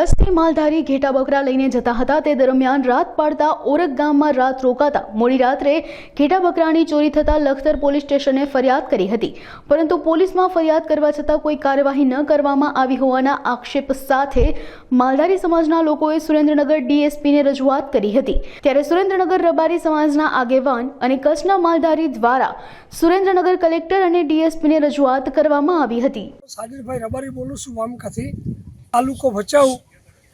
કચ્છથી માલધારી ઘેટા બકરા લઈને જતા હતા તે દરમિયાન રાત પાડતા ઓરક ગામમાં રાત રોકાતા મોડી રાત્રે ઘેટા બકરાની ચોરી થતા લખતર પોલીસ સ્ટેશને ફરિયાદ કરી હતી, પરંતુ પોલીસમાં ફરિયાદ કરવા છતાં કોઈ કાર્યવાહી ન કરવામાં આવી હોવાના આક્ષેપ સાથે માલધારી સમાજના લોકોએ સુરેન્દ્રનગર ડીએસપીને રજૂઆત કરી હતી। ત્યારે સુરેન્દ્રનગર રબારી સમાજના આગેવાન અને કચ્છના માલધારી દ્વારા સુરેન્દ્રનગર કલેક્ટર અને ડીએસપીને રજૂઆત કરવામાં આવી હતી। સાજિદભાઈ રબારી બોલું છું વામકાથી, તાલુકો ભચાઉ।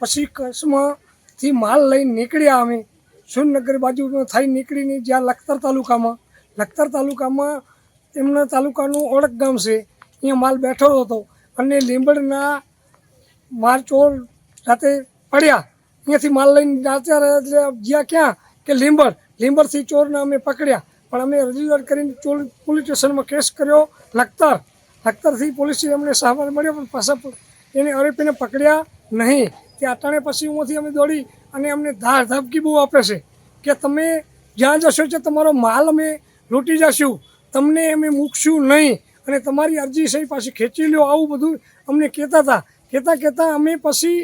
પછી કચ્છમાંથી માલ લઈને નીકળ્યા અમે સુરેન્દ્રનગર બાજુમાં થઈ નીકળીને જ્યાં લખતર તાલુકામાં એમના તાલુકાનું ઓળખ ગામ છે, અહીંયા માલ બેઠો હતો અને લીંબડના માર ચોર રાતે પડ્યા। અહીંયાથી માલ લઈને નાચ્યા એટલે જ્યાં ક્યાં કે લીંબડથી ચોરને અમે પકડ્યા, પણ અમે રજૂઆત કરીને ચોર પોલીસ સ્ટેશનમાં કેસ કર્યો। લખતરથી પોલીસે અમને સહકાર મળ્યો, પણ પાછા એને આરોપીને પકડ્યા નહીં। તે અટાણે પછી ઉમાંથી અમે દોડી અને અમને ધમકી બહુ આપે છે કે તમે જ્યાં જશો છે તમારો માલ અમે લૂંટી જશું, તમને અમે મૂકશું નહીં અને તમારી અરજી સહી પાછી ખેંચી લો, આવું બધું અમને કહેતા અમે પછી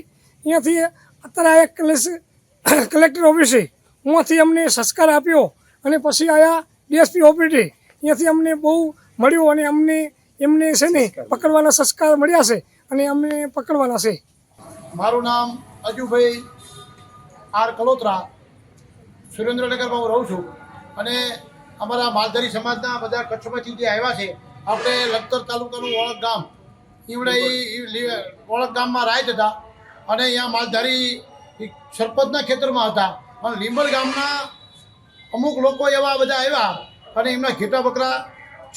અહીંયાથી અત્યારે આવ્યા કલેક્ટર ઓફિસે, ઉમાંથી અમને સંસ્કાર આપ્યો અને પછી આવ્યા ડીએસપી ઓફિસે। અહીંયાથી અમને બહુ મળ્યું અને એમને છે ને પકડવાના સંસ્કાર મળ્યા છે અને અમને પકડવાના છે। મારું નામ અજુભાઈ આર કલોત્રા, સુરેન્દ્રનગરમાં હું રહું છું અને અમારા માલધારી સમાજના બધા કચ્છમાંથી જે આવ્યા છે, આપણે લખતર તાલુકાનું ઓળખ ગામ ઓળખ ગામમાં રાહત હતા અને અહીંયા માલધારી સરપંચના ખેતરમાં હતા, અને લીંબડ ગામના અમુક લોકો એવા બધા આવ્યા અને એમના ઘેટા બકરા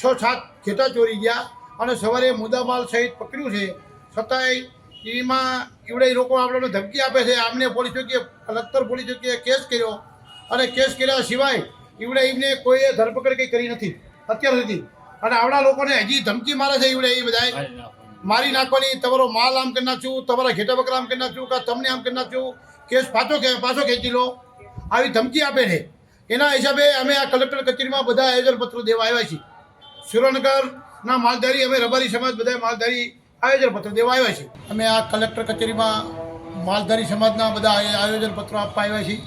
6-7 ઘેટા ચોરી ગયા અને સવારે મુદ્દામાલ સહિત પકડ્યું છે। છતાંય એમાં એવડે લોકો આપણને ધમકી આપે છે। આમને પોલીસ ચોકીએ લખતર પોલીસ ચોકીએ કેસ કર્યો અને કેસ કર્યા સિવાય એવડે એમને કોઈએ ધરપકડ કંઈ કરી નથી અત્યાર સુધી, અને આવડા લોકોને હજી ધમકી મારે છે એવડે એ બધા મારી નાખવાની, તમારો માલ આમ કરી નાખશું, તમારા ઘેટા બકરા આમ કરી નાખશું, કે તમને આમ કરી નાખશું, કેસ પાછો ખેંચી લો, આવી ધમકી આપે છે। એના હિસાબે અમે આ કલેક્ટર કચેરીમાં બધા આયોજનપત્રો દેવા આવ્યા છીએ। સુરેન્દ્રનગરના માલધારી અમે રબારી સમાજ બધા માલધારી આયોજનપત્ર દેવા આવ્યા છીએ। અમે આ કલેક્ટર કચેરીમાં માલધારી સમાજના બધા આયોજનપત્રો આપવા આવ્યા છીએ।